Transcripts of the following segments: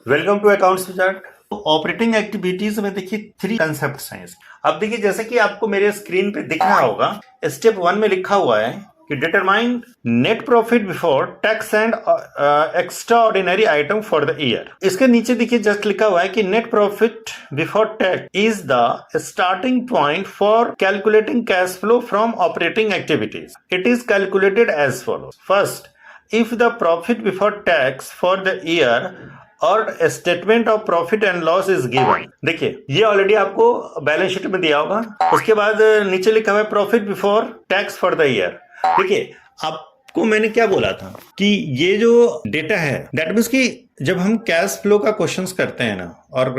Welcome to accounts wizard. Operating activities में देखिए 3 concepts हैं। अब देखिए जैसे कि आपको मेरे स्क्रीन पे दिख रहा होगा, स्टेप 1 में लिखा हुआ है कि determine net profit before tax and extraordinary item for the year. इसके नीचे देखिए जस्ट लिखा हुआ है कि net profit before tax is the starting point for calculating cash flow from operating activities. It is calculated as follows. First, if the profit before tax for the year और statement of profit and loss is given. देखिए ये already आपको balance sheet में दिया होगा। उसके बाद नीचे लिखा हुआ है profit before tax for the year. देखिए आपको मैंने क्या बोला था कि ये जो डेटा है दैट मीन्स कि जब हम कैश फ्लो का क्वेश्चंस करते हैं ना, और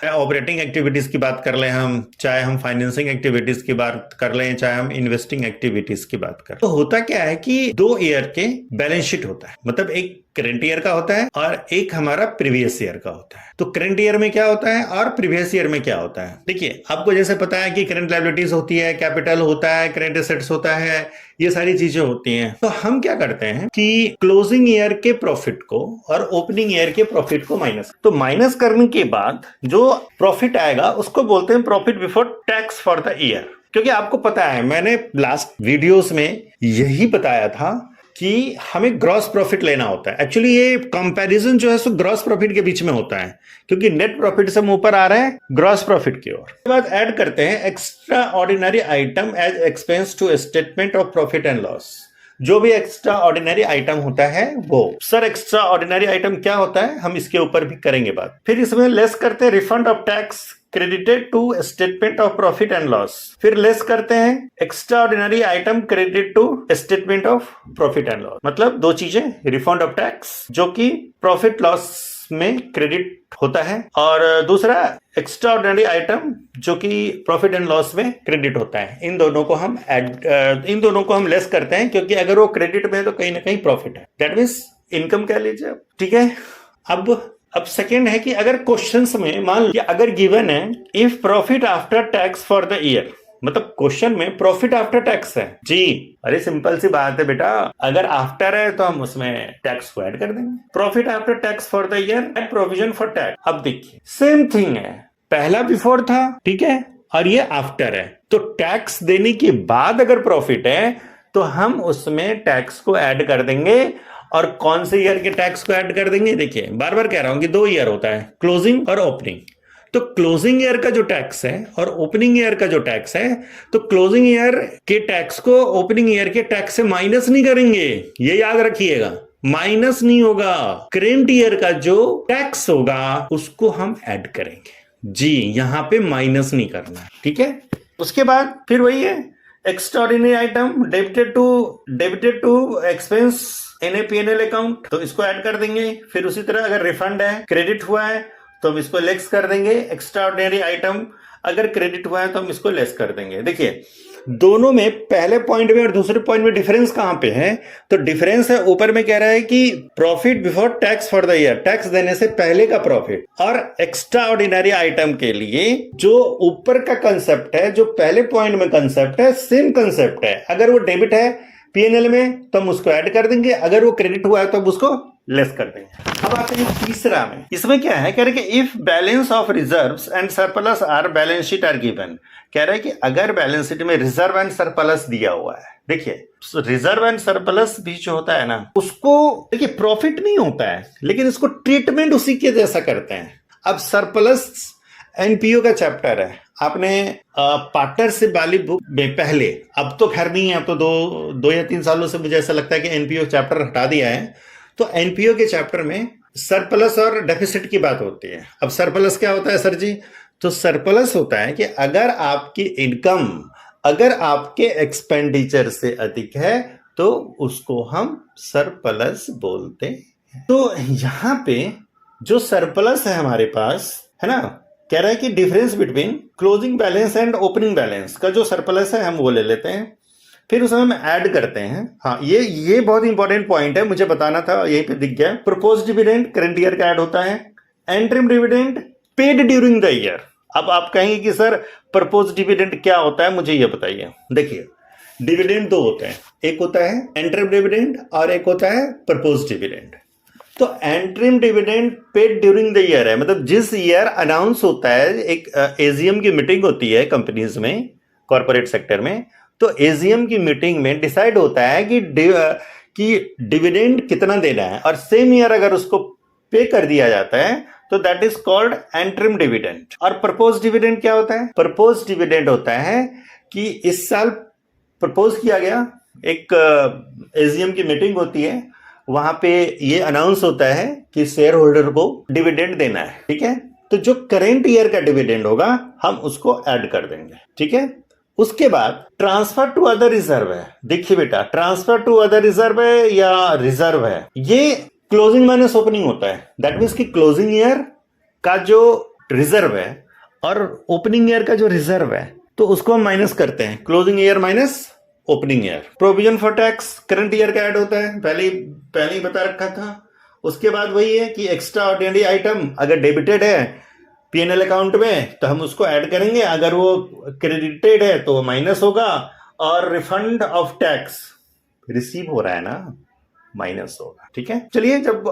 ऑपरेटिंग एक्टिविटीज की बात कर लें हम, चाहे हम फाइनेंसिंग एक्टिविटीज की बात कर लें, चाहे हम इन्वेस्टिंग एक्टिविटीज की बात करें, तो होता क्या है कि 2 ईयर के बैलेंस शीट होता है। मतलब एक करंट ईयर का होता है और एक हमारा प्रीवियस ईयर का होता है। तो करंट ईयर में क्या होता है और प्रीवियस ईयर में क्या होता है। देखिए आपको जैसे पता है कि करंट लायबिलिटीज होती है, कैपिटल होता है, करंट एसेट्स होता है, ये सारी चीजें होती हैं। तो हम क्या करते हैं कि क्लोजिंग ईयर के प्रॉफिट को और ओपनिंग ईयर के प्रॉफिट को माइनस, तो माइनस करने के बाद जो प्रॉफिट आएगा उसको बोलते हैं profit before tax for the year. क्योंकि आपको पता है मैंने लास्ट वीडियोस में यही बताया था कि हमें ग्रॉस प्रॉफिट लेना होता है। एक्चुअली ये कंपैरिजन जो है सो ग्रॉस प्रॉफिट के बीच में होता है, क्योंकि नेट प्रॉफिट से हम ऊपर आ रहे हैं ग्रॉस प्रॉफिट की ओर। उसके बाद ऐड करते हैं extraordinary item as expense to statement of profit and loss. जो भी एक्स्ट्रा ऑर्डिनरी आइटम होता है वो। सर एक्स्ट्रा ऑर्डिनरी आइटम क्या होता है, हम इसके ऊपर भी करेंगे बात। फिर इसमें लेस करते हैं refund of tax credited to statement of profit and loss. फिर लेस करते हैं extraordinary item credited to statement of profit and loss. मतलब 2 चीजें, रिफंड ऑफ टैक्स जो कि प्रॉफिट लॉस में क्रेडिट होता है, और दूसरा एक्स्ट्रा ऑर्डिनरी आइटम जो कि प्रॉफिट एंड लॉस में क्रेडिट होता है। इन दोनों को हम लेस करते हैं, क्योंकि अगर वो क्रेडिट में है तो कहीं ना कहीं प्रॉफिट है। दैट मीन्स इनकम कह लीजिए, ठीक है। अब सेकेंड है कि अगर क्वेश्चंस में मान लीजिए अगर गिवन है if profit after tax for the year, मतलब क्वेश्चन में प्रॉफिट आफ्टर टैक्स है जी। अरे सिंपल सी बात है बेटा, अगर आफ्टर है तो हम उसमें टैक्स को ऐड कर देंगे। Profit after tax for the year and provision for tax. अब देखिए सेम थिंग है, पहला बिफोर था, ठीक है, और ये आफ्टर है। तो टैक्स देने के बाद अगर प्रॉफिट है तो हम उसमें टैक्स को ऐड कर देंगे। और कौन से ईयर के टैक्स को ऐड कर देंगे, देखिए बार बार कह रहा हूं कि 2 ईयर होता है, क्लोजिंग और ओपनिंग। तो क्लोजिंग ईयर का जो टैक्स है और ओपनिंग ईयर का जो टैक्स है, तो क्लोजिंग ईयर के टैक्स को ओपनिंग ईयर के टैक्स से माइनस नहीं करेंगे, ये याद रखिएगा, माइनस नहीं होगा। करेंट ईयर का जो टैक्स होगा उसको हम ऐड करेंगे जी, यहां पे माइनस नहीं करना है, ठीक है। उसके बाद फिर वही है extraordinary item debited to expense in a P&L account, तो इसको ऐड कर देंगे। फिर उसी तरह अगर रिफंड है, क्रेडिट हुआ है, तो हम इसको लेस कर देंगे। एक्स्ट्रा ऑर्डिनरी आइटम अगर क्रेडिट हुआ है तो हम इसको लेस कर देंगे। देखिए दोनों में, पहले पॉइंट में और दूसरे पॉइंट में डिफरेंस कहां पे है, तो डिफरेंस है ऊपर में कह रहा है कि profit before tax for the year, tax देने से पहले का प्रॉफिट, और एक्स्ट्रा ऑर्डिनरी आइटम के लिए जो ऊपर का कंसेप्ट है, जो पहले पॉइंट में कंसेप्ट है, सेम कंसेप्ट है। अगर वो डेबिट है P&L में तो हम उसको ऐड कर देंगे, अगर वो क्रेडिट हुआ है तो हम उसको लेस कर देंगे। अब आते हैं तीसरा में। इसमें क्या है, कह रहे कि if balance of reserves and surplus are balance sheet are given. कह रहे हैं कि अगर बैलेंस शीट में रिजर्व एंड सरप्लस दिया हुआ है, देखिए रिजर्व एंड सरप्लस भी जो होता है ना, उसको देखिए प्रॉफिट नहीं होता है, लेकिन इसको ट्रीटमेंट उसी के जैसा करते हैं। अब सरप्लस एनपीओ का चैप्टर है, आपने पार्टनरशिप वाली बुक में पहले, अब तो खैर नहीं है, अब तो दो या 3 सालों से मुझे ऐसा लगता है कि एनपीओ चैप्टर हटा दिया है। तो एनपीओ के चैप्टर में सरप्लस और डेफिसिट की बात होती है। अब सरप्लस क्या होता है सर जी, तो सरप्लस होता है कि अगर आपकी इनकम अगर आपके एक्सपेंडिचर से अधिक है तो उसको हम सरप्लस बोलते हैं। तो यहां पे जो सरप्लस है हमारे पास, है ना, कह रहा है कि difference between closing balance and opening balance का जो सरप्लस है हम वो ले लेते हैं। फिर उसमें हम ऐड करते हैं। हाँ, ये बहुत इंपॉर्टेंट पॉइंट है, मुझे बताना था, यहीं पे दिख गया। प्रपोज डिविडेंड करंट ईयर का ऐड होता है। Interim dividend paid during the year. अब आप कहेंगे कि सर प्रपोज डिविडेंड क्या होता है, मुझे ये बताइए। देखिए डिविडेंड 2 होते हैं, एक होता है एंट्रीम डिविडेंड और एक होता है प्रपोज डिविडेंड। तो interim dividend paid during the year है, मतलब जिस ईयर अनाउंस होता है, एक एजीएम की मीटिंग होती है कंपनीज में, कॉर्पोरेट सेक्टर में, तो एजीएम की मीटिंग में डिसाइड होता है कि डिविडेंड कितना देना है, और सेम ईयर अगर उसको पे कर दिया जाता है तो that is called interim dividend. और प्रपोज डिविडेंड क्या होता है? प्रपोज डिविडेंड होता है कि इस साल प्रपोज किया गया, एक एजीएम की मीटिंग होती है, वहां पे ये अनाउंस होता है कि शेयर होल्डर को डिविडेंड देना है, ठीक है। तो जो करेंट ईयर का डिविडेंड होगा हम उसको ऐड कर देंगे, ठीक है। उसके बाद ट्रांसफर टू अदर रिजर्व है। देखिए बेटा, ट्रांसफर टू अदर रिजर्व है या रिजर्व है, ये क्लोजिंग माइनस ओपनिंग होता है। दैट मीन्स कि क्लोजिंग ईयर का जो रिजर्व है और ओपनिंग ईयर का जो रिजर्व है, तो उसको हम माइनस करते हैं, closing year minus opening year. Provision for tax current year का ऐड होता है, पहले ही बता रखा था। उसके बाद वही है कि एक्स्ट्रा ऑर्डिनरी आइटम अगर डेबिटेड है पीएनएल अकाउंट में तो हम उसको ऐड करेंगे, अगर वो क्रेडिटेड है तो माइनस होगा, और रिफंड ऑफ टैक्स रिसीव हो रहा है ना, माइनस होगा, ठीक है। चलिए, जब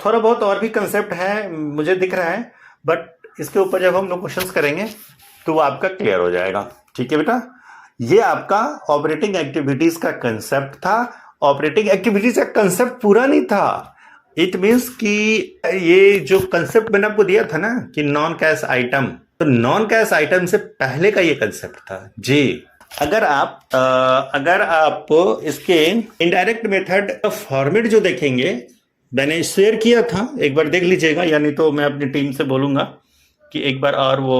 थोड़ा बहुत और भी कंसेप्ट है मुझे दिख रहा है, बट इसके ऊपर जब हम लोग क्वेश्चंस करेंगे तो वो आपका क्लियर हो जाएगा, ठीक है बेटा। ये आपका ऑपरेटिंग एक्टिविटीज का कंसेप्ट था। ऑपरेटिंग एक्टिविटीज का कंसेप्ट पूरा नहीं था, इट मीन्स कि ये जो कंसेप्ट मैंने आपको दिया था ना कि नॉन कैश आइटम, तो नॉन कैश आइटम से पहले का ये कंसेप्ट था जी। अगर आप इसके इनडायरेक्ट मेथड का फॉर्मेट जो देखेंगे, मैंने शेयर किया था, एक बार देख लीजिएगा, या नहीं तो मैं अपनी टीम से बोलूंगा कि एक बार और वो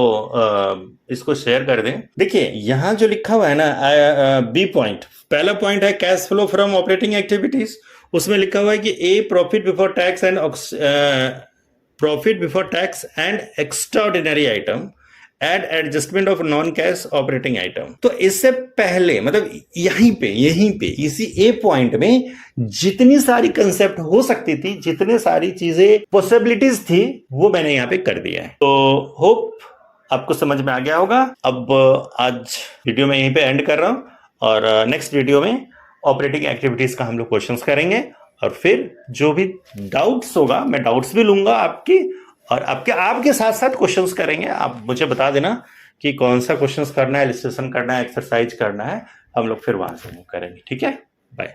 इसको शेयर कर दें। देखिए यहां जो लिखा हुआ है ना, बी पॉइंट, पहला पॉइंट है cash flow from operating activities, उसमें लिखा हुआ है कि a profit before tax and extraordinary item add adjustment of non cash operating item. तो इससे पहले, मतलब यहीं पे इसी ए पॉइंट में जितनी सारी कंसेप्ट हो सकती थी, जितने सारी चीजें पॉसिबिलिटीज थी, वो मैंने यहाँ पे कर दिया है। तो होप आपको समझ में आ गया होगा। अब आज वीडियो में यहीं पे एंड कर रहा हूं, और नेक्स्ट वीडियो में ऑपरेटिंग एक्टिविटीज का हम लोग क्वेश्चंस करेंगे, और फिर जो भी डाउट्स होगा मैं डाउट्स भी लूंगा आपकी, और आपके साथ साथ क्वेश्चंस करेंगे। आप मुझे बता देना कि कौन सा क्वेश्चंस करना है, इलिस्ट्रेशन करना है, एक्सरसाइज करना है, हम लोग फिर वहां से करेंगे, ठीक है। बाय।